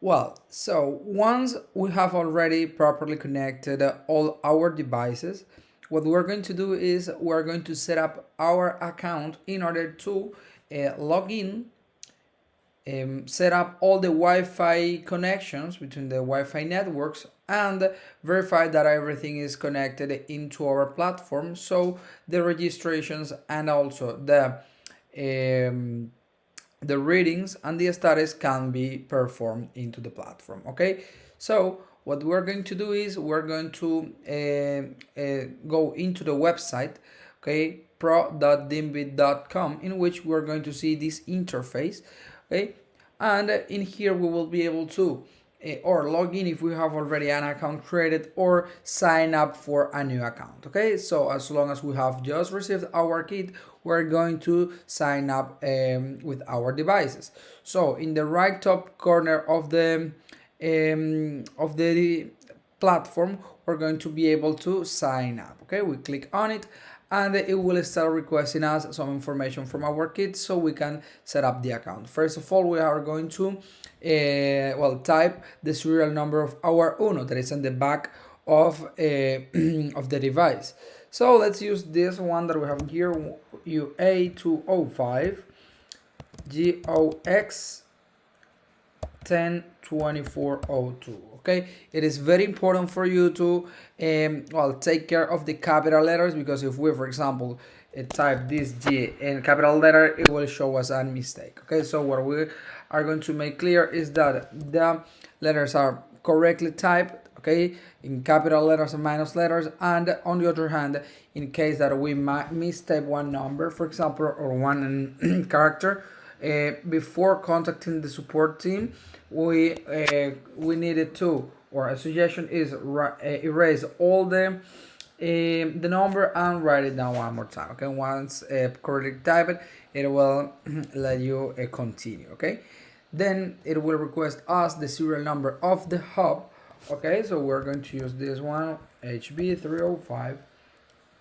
Well, so once we have already properly connected all our devices, what we're going to do is we're going to set up our account in order to log in, set up all the Wi-Fi connections between the Wi-Fi networks, and verify that everything is connected into our platform, so the registrations and also um, the readings and the status can be performed into the platform. Okay, so what we're going to do is we're going to go into the website, okay, pro.dinbeat.com, in which we're going to see this interface. Okay, and in here we will be able to or log in if we have already an account created, or sign up for a new account. Okay, so as long as we have just received our kit, we're going to sign up with our devices. So in the right top corner of the platform, we're going to be able to sign up. Okay, we click on it and it will start requesting us some information from our kit so we can set up the account. First of all, we are going to type the serial number of our Uno that is on the back of of the device. So let's use this one that we have here, UA205 GOX 102402. Okay, it is very important for you to take care of the capital letters, because if we, for example, type this G in capital letter, it will show us a mistake. Okay, so what we are going to make clear is that the letters are correctly typed, okay, in capital letters and minus letters. And on the other hand, in case that we might mistype one number, for example, or one character, before contacting the support team, we needed to, or a suggestion is erase all the number and write it down one more time. Okay, once correctly type it, it will let you continue. Okay, then it will request us the serial number of the hub. Okay, so we're going to use this one, HB305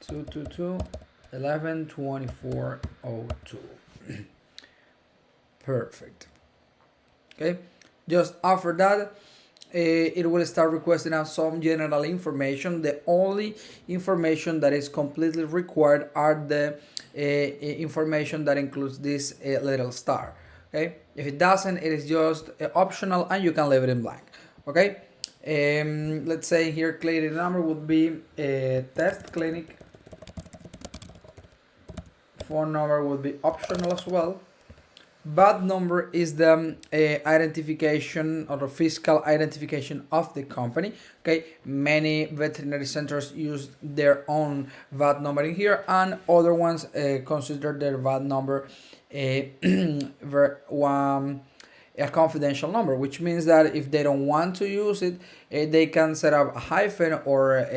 222 112402. Perfect. Okay, just after that, it will start requesting us some general information. The only information that is completely required are the information that includes this little star. Okay, if it doesn't, it is just optional and you can leave it in blank. Okay, let's say here clinic number would be test clinic. Phone number would be optional as well. VAT number is the identification or the fiscal identification of the company. Okay, many veterinary centers use their own VAT number in here, and other ones consider their VAT number a confidential number, which means that if they don't want to use it, they can set up a hyphen or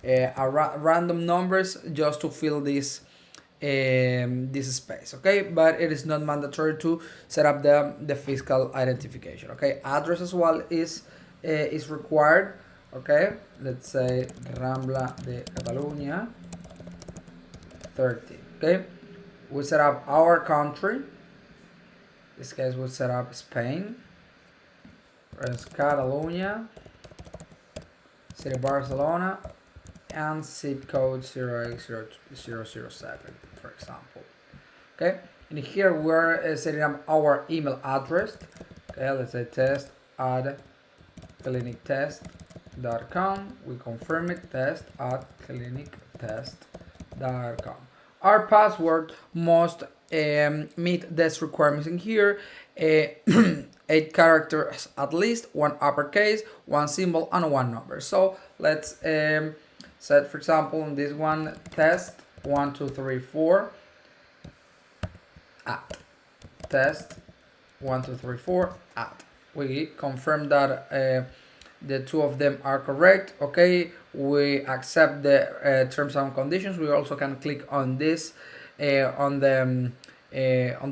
random numbers just to fill this space. Okay, but it is not mandatory to set up the fiscal identification. Okay, address as well is required. Okay, let's say Rambla de Catalunya 30. Okay, we set up our country. In this case, we'll set up Spain. Whereas Catalunya, city Barcelona, and zip code 08007, for example. Okay, and here we're setting up our email address. Okay, let's say test@clinictest.com. We confirm it, test@clinictest.com. Our password must meet these requirements in here. 8 characters at least, 1 uppercase, 1 symbol, and 1 number. So let's set, for example, in this one, test 1 2 3 4 at test 1 2 3 4 at. We confirm that the two of them are correct. Okay, we accept the terms and conditions. We also can click on this on the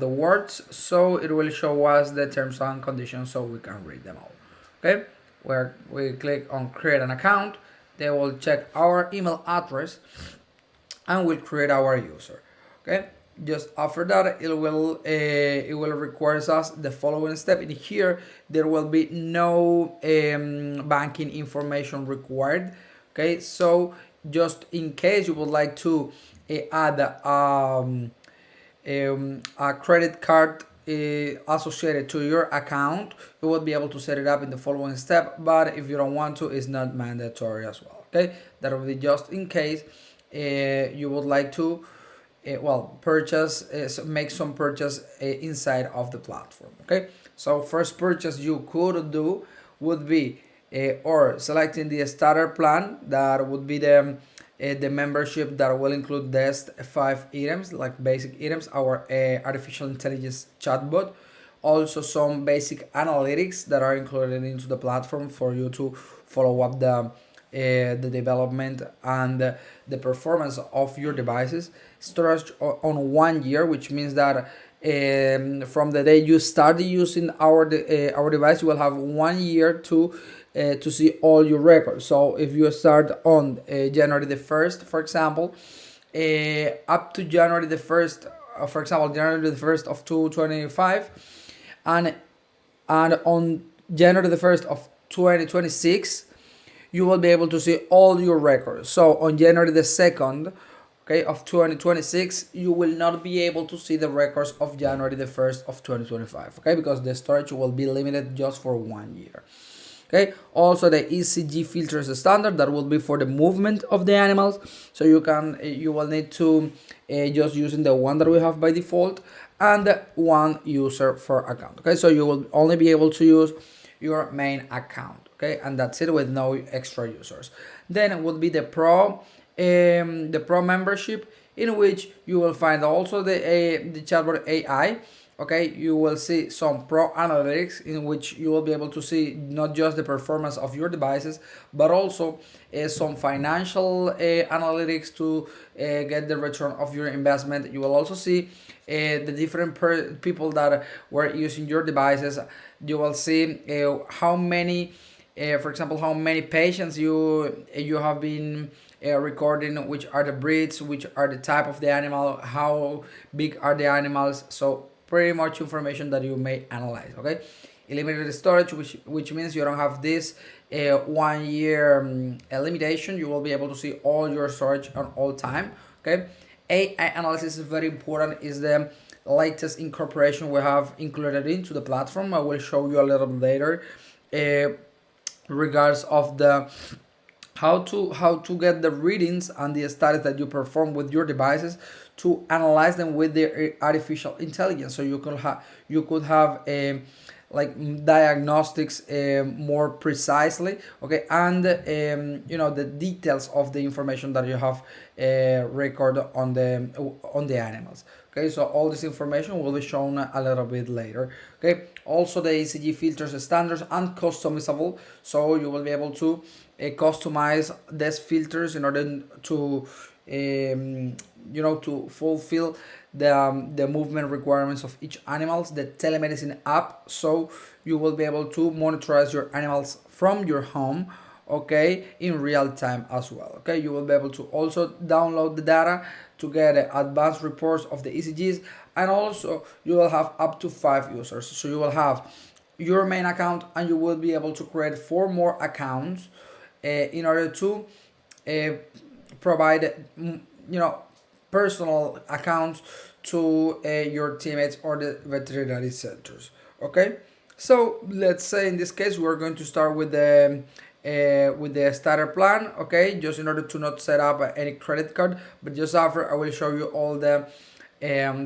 words, so it will show us the terms and conditions so we can read them all. Okay, where we click on create an account, they will check our email address and will create our user. Okay, just after that it will requires us the following step. In here there will be no banking information required. Okay, so just in case you would like to add a credit card associated to your account, you will be able to set it up in the following step. But if you don't want to, it's not mandatory as well. Okay, that will be just in case you would like to purchase make some purchase inside of the platform. Okay, so first purchase you could do would be or selecting the starter plan. That would be the membership that will include these 5 items, like basic items, our artificial intelligence chatbot, also some basic analytics that are included into the platform for you to follow up the development and the performance of your devices. Storage on 1 year, which means that from the day you started using our device, you will have 1 year to see all your records. So if you start on January the 1st, for example, up to January the 1st, for example, January the 1st of 2025, and on January the 1st of 2026, you will be able to see all your records. So on January the 2nd, okay, of 2026, you will not be able to see the records of January the 1st of 2025, okay, because the storage will be limited just for 1 year. Okay, also the ECG filters standard that will be for the movement of the animals. So you will need to just using the one that we have by default and one user for account. Okay, so you will only be able to use your main account. Okay, and that's it with no extra users. Then it would be the pro membership, in which you will find also the chatbot AI. Okay, you will see some pro analytics, in which you will be able to see not just the performance of your devices, but also some financial analytics to get the return of your investment. You will also see the different people that were using your devices. You will see how many for example, how many patients you have been recording, which are the breeds, which are the type of the animal, how big are the animals. So pretty much information that you may analyze. Okay, eliminated storage, which means you don't have this 1 year limitation. You will be able to see all your storage on all time. Okay, AI analysis is very important. Is the latest incorporation we have included into the platform. I will show you a little bit later. Regards of the how to get the readings and the studies that you perform with your devices, to analyze them with the artificial intelligence, so you could have a like diagnostics more precisely. Okay, and the details of the information that you have record on the animals. Okay, so all this information will be shown a little bit later. Okay, also the ECG filters standards and customizable, so you will be able to customize these filters in order to to fulfill the movement requirements of each animals. The telemedicine app, so you will be able to monitorize your animals from your home, okay, in real time as well. Okay, you will be able to also download the data to get advanced reports of the ECGs, and also you will have up to 5 users. So you will have your main account, and you will be able to create 4 more accounts in order to provide personal accounts to your teammates or the veterinary centers. Okay, so let's say in this case we're going to start with the starter plan. Okay, just in order to not set up any credit card, but just after I will show you all the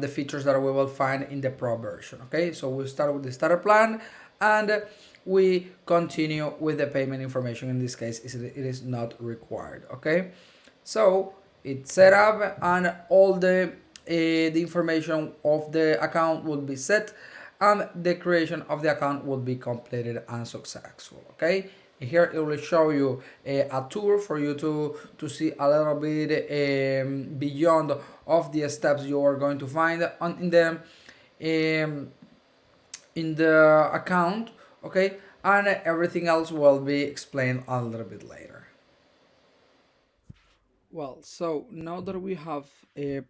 features that we will find in the pro version. Okay, so we start with the starter plan, and we continue with the payment information. In this case it is not required. Okay, so it's set up, and all the information of the account will be set, and the creation of the account will be completed and successful. Okay, here it will show you a tour for you to see a little bit beyond of the steps you are going to find um, in the account. Okay, and everything else will be explained a little bit later. Well, so now that we have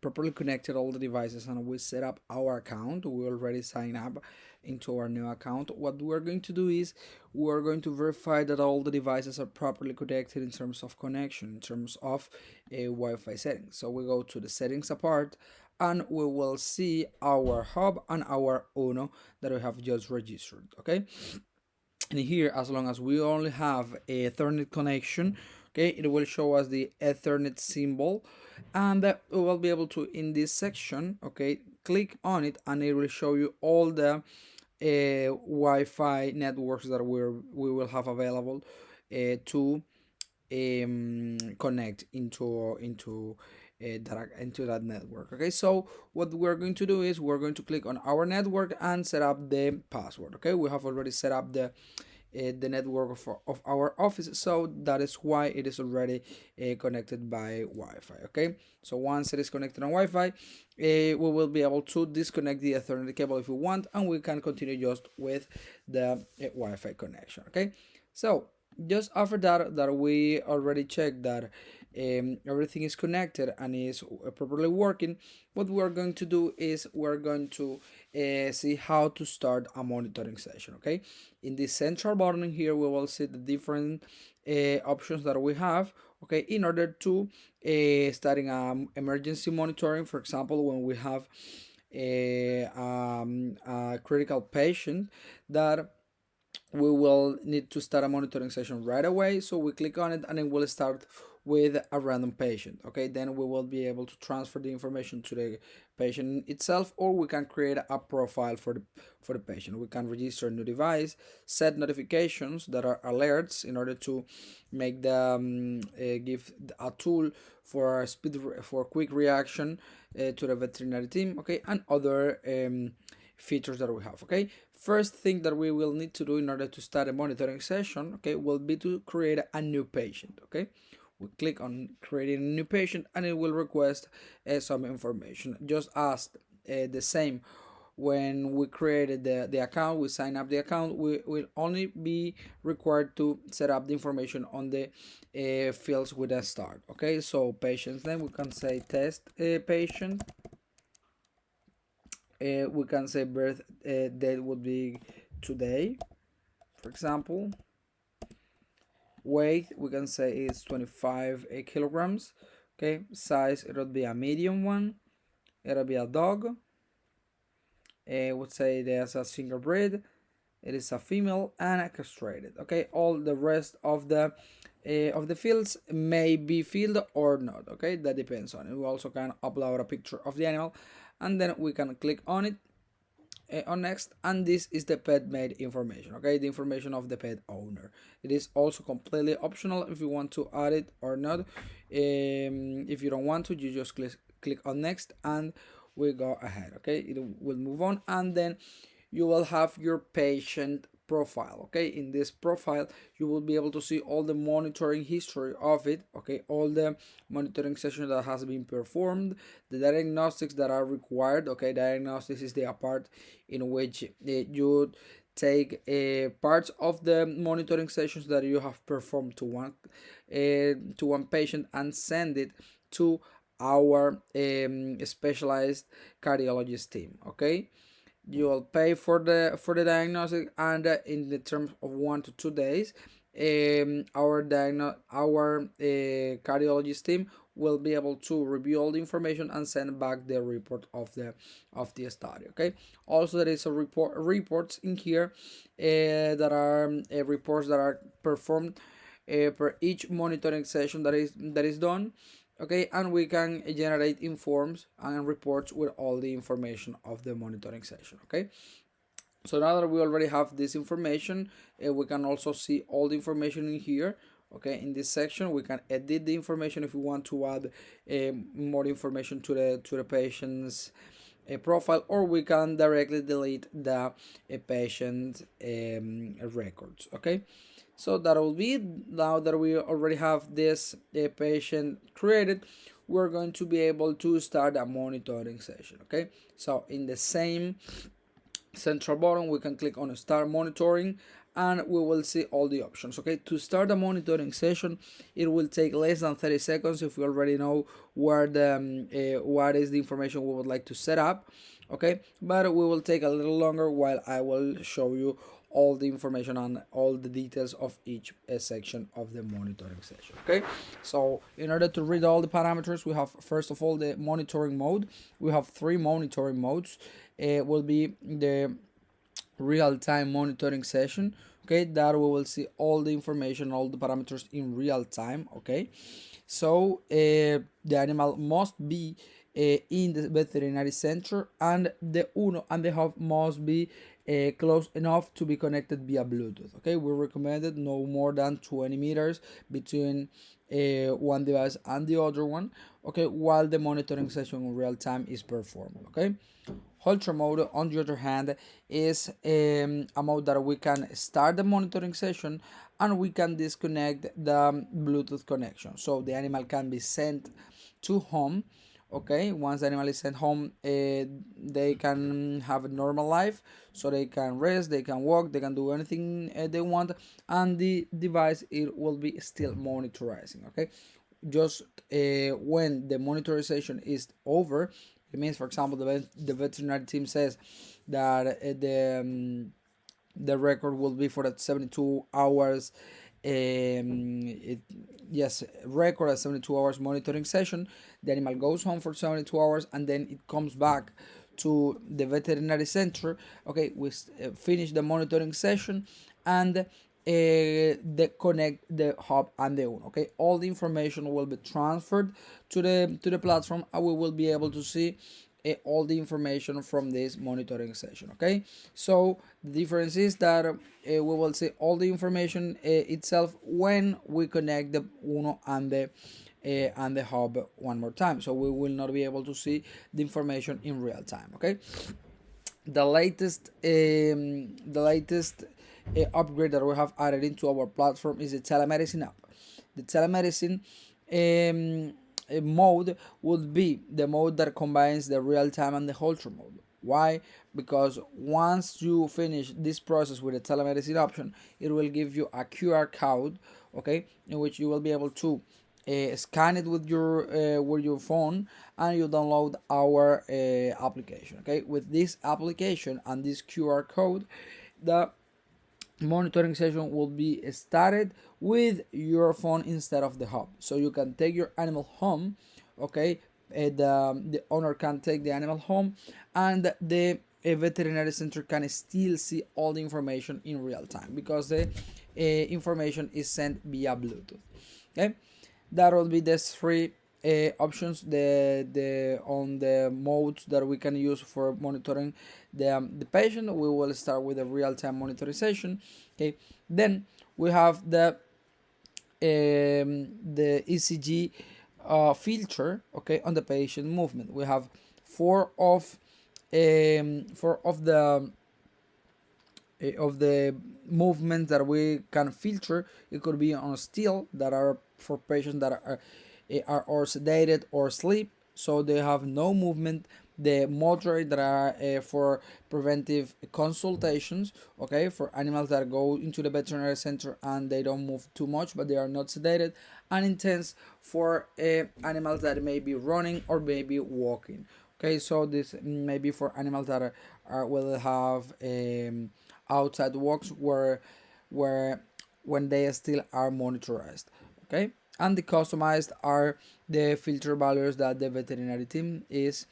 properly connected all the devices and we set up our account, we already sign up into our new account. What we're going to do is we're going to verify that all the devices are properly connected in terms of connection, in terms of Wi-Fi settings. So we go to the settings apart and we will see our hub and our Uno that we have just registered. Okay, and here, as long as we only have a Ethernet connection, okay, it will show us the Ethernet symbol, and we will be able to, in this section, okay, click on it and it will show you all the Wi-Fi networks that we will have available to connect into that network. Okay, so what we're going to do is we're going to click on our network and set up the password. Okay, we have already set up the network of our office, so that is why it is already connected by Wi-Fi. Okay, so once it is connected on Wi-Fi, we will be able to disconnect the Ethernet cable if we want, and we can continue just with the Wi-Fi connection. Okay, so just after that we already checked that everything is connected and is properly working, what we are going to do is we're going to see how to start a monitoring session. Okay, in the central button here we will see the different options that we have, okay, in order to starting emergency monitoring. For example, when we have a critical patient that we will need to start a monitoring session right away, so we click on it and it will start with a random patient. Okay, then we will be able to transfer the information to the patient itself, or we can create a profile for the patient. We can register a new device, set notifications that are alerts in order to make the give a tool for for quick reaction to the veterinary team. Okay, and other features that we have. Okay, first thing that we will need to do in order to start a monitoring session, okay, will be to create a new patient. Okay, we click on creating a new patient and it will request some information, just as the same when we created the account, we sign up the account, we will only be required to set up the information on the fields with a start. Okay, so patient's name, we can say test patient. We can say birth date would be today, for example. Weight, we can say is 25 kilograms. Okay, size, it would be a medium one. It'll be a dog. Would say there's a single breed. It is a female and a castrated. Okay, all the rest of the fields may be filled or not. Okay, that depends on it. We also can upload a picture of the animal, and then we can click on it on next, and this is the pet made information. Okay, the information of the pet owner. It is also completely optional if you want to add it or not. If you don't want to, you just click on next and we go ahead. Okay, it will move on, and then you will have your patient profile. Okay, in this profile you will be able to see all the monitoring history of it. Okay, all the monitoring sessions that has been performed, the diagnostics that are required. Okay, diagnostics is the part in which you take parts of the monitoring sessions that you have performed to one patient and send it to our specialized cardiologist team. Okay, you will pay for the diagnostic, and in the terms of 1 to 2 days, our cardiologist team will be able to review all the information and send back the report of the study. Okay, also there is a reports in here that are reports that are performed per each monitoring session that is done. Okay, and we can generate informs and reports with all the information of the monitoring session. Okay, so now that we already have this information, we can also see all the information in here. Okay, in this section we can edit the information if we want to add more information to the patient's profile, or we can directly delete the patient records. Okay, so that will be it. Now that we already have this patient created, we're going to be able to start a monitoring session. Okay, so in the same central button we can click on start monitoring, and we will see all the options. Okay, to start the monitoring session, it will take less than 30 seconds if we already know where the what is the information we would like to set up. Okay, but we will take a little longer while I will show you all the information and all the details of each section of the monitoring session. Okay, so in order to read all the parameters, we have first of all the monitoring mode. We have three monitoring modes. It will be the real-time monitoring session. Okay, that we will see all the information, all the parameters in real time. Okay, so the animal must be in the veterinary center, and the uno and the hub must be close enough to be connected via Bluetooth. Okay, we recommended no more than 20 meters between one device and the other one. Okay, while the monitoring session in real time is performed. Okay, Ultra mode, on the other hand, is a mode that we can start the monitoring session and we can disconnect the Bluetooth connection. So the animal can be sent to home. Okay, once the animal is sent home, they can have a normal life, so they can rest, they can walk, they can do anything they want, and the device it will be still monitoring. Okay, just when the monitorization is over, it means, for example, the veterinary team says that the record will be for that 72 hours. It, yes, record a 72 hours monitoring session. The animal goes home for 72 hours and then it comes back to the veterinary center. Okay, we finish the monitoring session and the connect the hub and the uno. Okay, all the information will be transferred to the platform, and we will be able to see all the information from this monitoring session. Okay, so the difference is that we will see all the information itself when we connect the uno and the hub one more time, so we will not be able to see the information in real time. Okay, the latest upgrade that we have added into our platform is the telemedicine app. The telemedicine mode would be the mode that combines the real time and the ultra mode. Why? Because once you finish this process with the telemedicine option, it will give you a QR code, okay, in which you will be able to scan it with your phone, and you download our application. Okay, with this application and this QR code, the monitoring session will be started with your phone instead of the hub, so you can take your animal home. Okay, the owner can take the animal home, and the veterinary center can still see all the information in real time because the information is sent via Bluetooth. Okay, that will be the three options, the on the modes that we can use for monitoring the patient. We will start with a real-time monitorization. Okay, then we have the ECG filter. Okay, on the patient movement, we have four of the movements that we can filter. It could be on still, that are for patients that are or sedated or sleep, so they have no movement. The moderate, that are for preventive consultations. Okay, for animals that go into the veterinary center and they don't move too much but they are not sedated. And intense, for animals that may be running or maybe walking. Okay, so this may be for animals that will have outside walks where when they still are monitored. Okay, and the customized are the filter values that the veterinary team is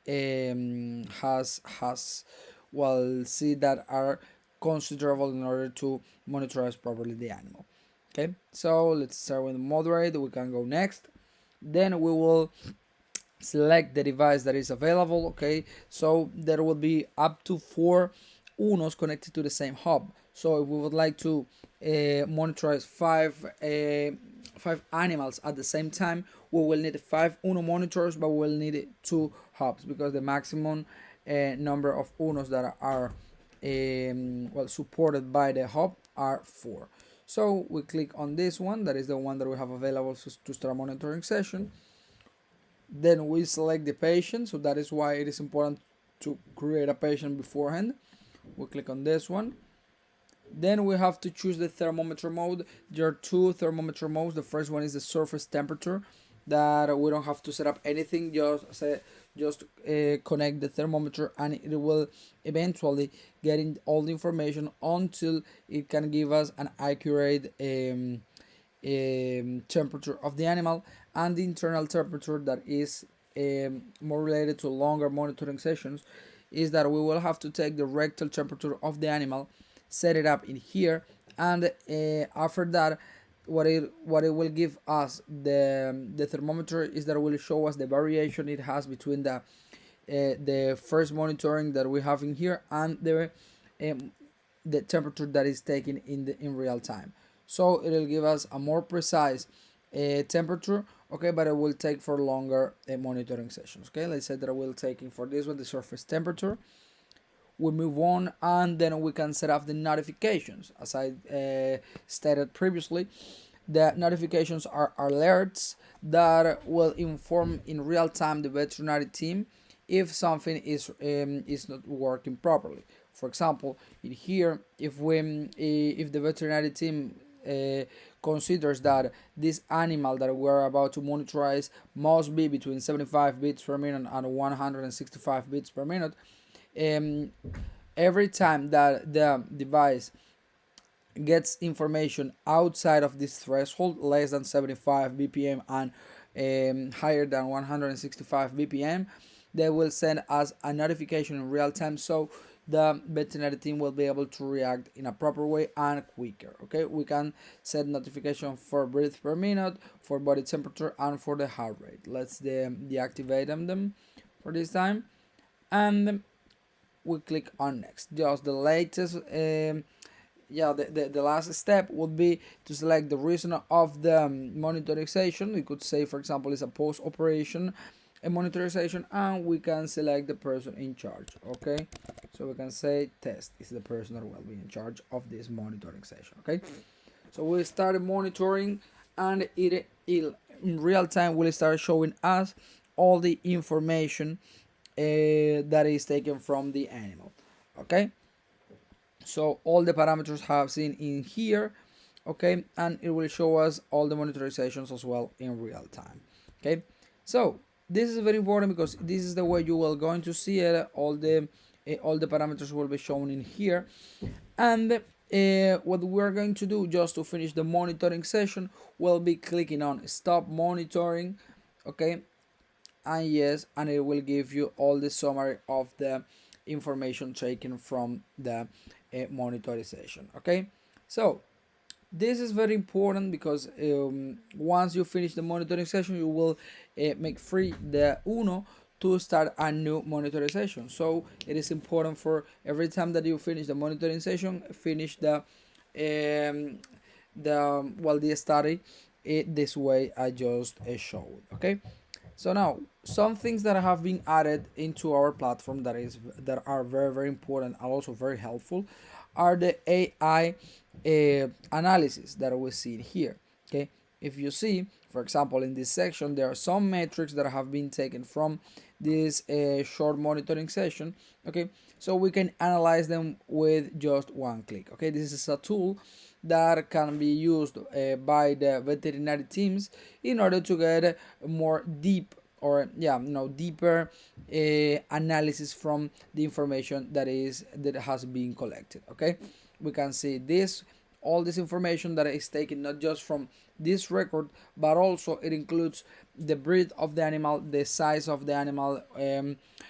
has well see that are considerable in order to monitorize properly the animal. Okay, so let's start with moderate. We can go next. Then we will select the device that is available. Okay, so there will be up to 4 unos connected to the same hub. So if we would like to monitorize five animals at the same time, we will need 5 uno monitors, but we will need 2 hubs because the maximum number of unos that are supported by the hub are 4. So we click on this one, that is the one that we have available to start a monitoring session. Then we select the patient, so that is why it is important to create a patient beforehand. We click on this one. Then we have to choose the thermometer mode. There are two thermometer modes. The first one is the surface temperature, that we don't have to set up anything. Just connect the thermometer, and it will eventually get in all the information until it can give us an accurate temperature of the animal, and the internal temperature that is more related to longer monitoring sessions is that we will have to take the rectal temperature of the animal, set it up in here, and after that, what it will give us, the thermometer, is that it will show us the variation it has between the first monitoring that we have in here and um, the temperature that is taken in real time. So it'll give us a more precise temperature, okay, but it will take for longer monitoring sessions. Okay, let's say that I will taking for this one the surface temperature. We move on, and then we can set up the notifications. As I stated previously, the notifications are alerts that will inform in real time the veterinary team if something is not working properly. For example, in here, if the veterinary team considers that this animal that we're about to monitorize must be between 75 beats per minute and 165 beats per minute, um, every time that the device gets information outside of this threshold, less than 75 bpm and higher than 165 bpm, they will send us a notification in real time, so the veterinary team will be able to react in a proper way and quicker. Okay, we can set notification for breath per minute, for body temperature, and for the heart rate. Let's deactivate them for this time, and we click on next. Just the latest the last step would be to select the reason of the monitorization. We could say, for example, it's a post-operation monitorization, and we can select the person in charge. Okay, so we can say test is the person that will be in charge of this monitoring session. Okay, so we started monitoring, and it in real time will start showing us all the information that is taken from the animal. Okay, so all the parameters have seen in here. Okay, and it will show us all the monitorizations as well in real time. Okay, so this is very important because this is the way you will going to see it. All the parameters will be shown in here, and what we're going to do just to finish the monitoring session, we'll be clicking on stop monitoring. Okay, and yes, and it will give you all the summary of the information taken from the monitorization. Okay, so this is very important because once you finish the monitoring session, you will make free the Uno to start a new monitorization. So it is important for every time that you finish the monitoring session, finish the study this way I just showed. Okay, so now some things that have been added into our platform that are very important and also very helpful are the AI analysis that we see here. Okay, if you see, for example, in this section there are some metrics that have been taken from this short monitoring session. Okay, so we can analyze them with just one click. Okay, this is a tool that can be used by the veterinary teams in order to get more deep or deeper analysis from the information that has been collected. Okay, we can see all this information that is taken not just from this record, but also it includes the breed of the animal, the size of the animal,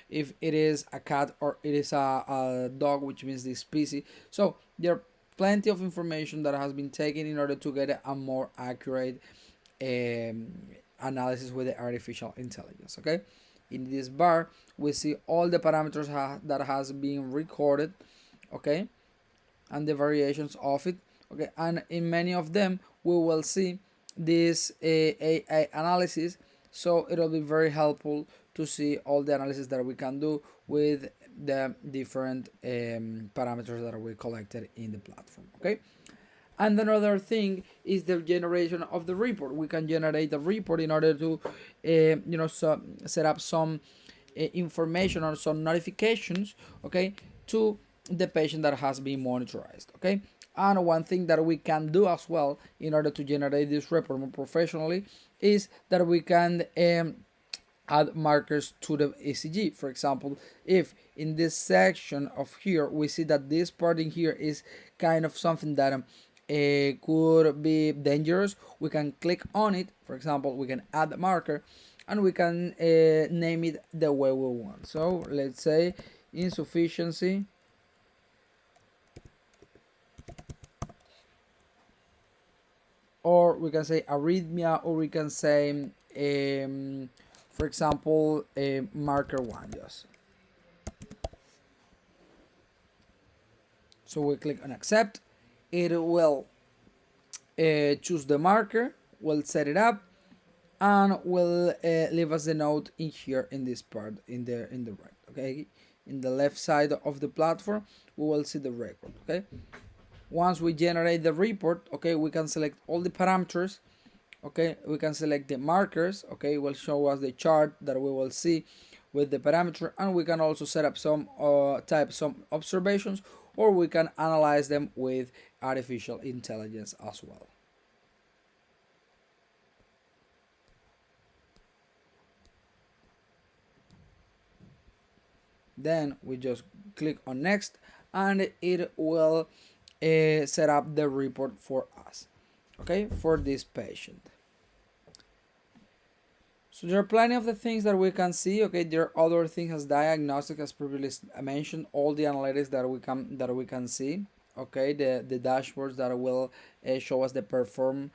if it is a cat or it is a dog, which means the species. So there are plenty of information that has been taken in order to get a more accurate analysis with the artificial intelligence. Okay, in this bar we see all the parameters that has been recorded. Okay, and the variations of it. Okay, and in many of them we will see this AI analysis, so it'll be very helpful to see all the analysis that we can do with the different parameters that we collected in the platform. Okay, and another thing is the generation of the report. We can generate a report in order to set up some information or some notifications, okay, to the patient that has been monitored. Okay, and one thing that we can do as well in order to generate this report more professionally is that we can add markers to the ECG. For example, if in this section of here we see that this part in here is kind of something that could be dangerous, we can click on it. For example, we can add the marker and we can name it the way we want. So let's say insufficiency, or we can say arrhythmia, or we can say for example marker 1 just. So we click on accept, it will choose the marker, will set it up, and will leave us the note in here in this part in the right. Okay, in the left side of the platform we will see the record. Okay, once we generate the report, okay, we can select all the parameters. Okay, we can select the markers. Okay, it will show us the chart that we will see with the parameter, and we can also set up some type some observations, or we can analyze them with artificial intelligence as well. Then we just click on next, and it will set up the report for us, okay, for this patient. So there are plenty of the things that we can see. Okay, there are other things as diagnostic, as previously mentioned, all the analytics that we can see. Okay, the dashboards that will show us the performance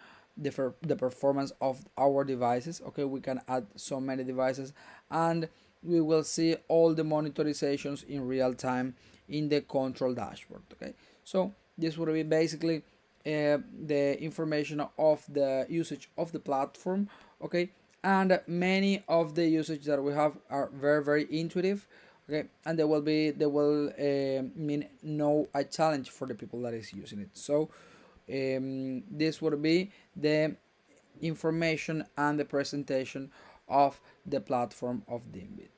of our devices. Okay, we can add so many devices, and we will see all the monitorizations in real time in the control dashboard. Okay, so this would be basically the information of the usage of the platform. Okay, and many of the usage that we have are very intuitive. Okay, and they will mean no a challenge for the people that is using it. So this would be the information and the presentation of the platform of Dinbeat.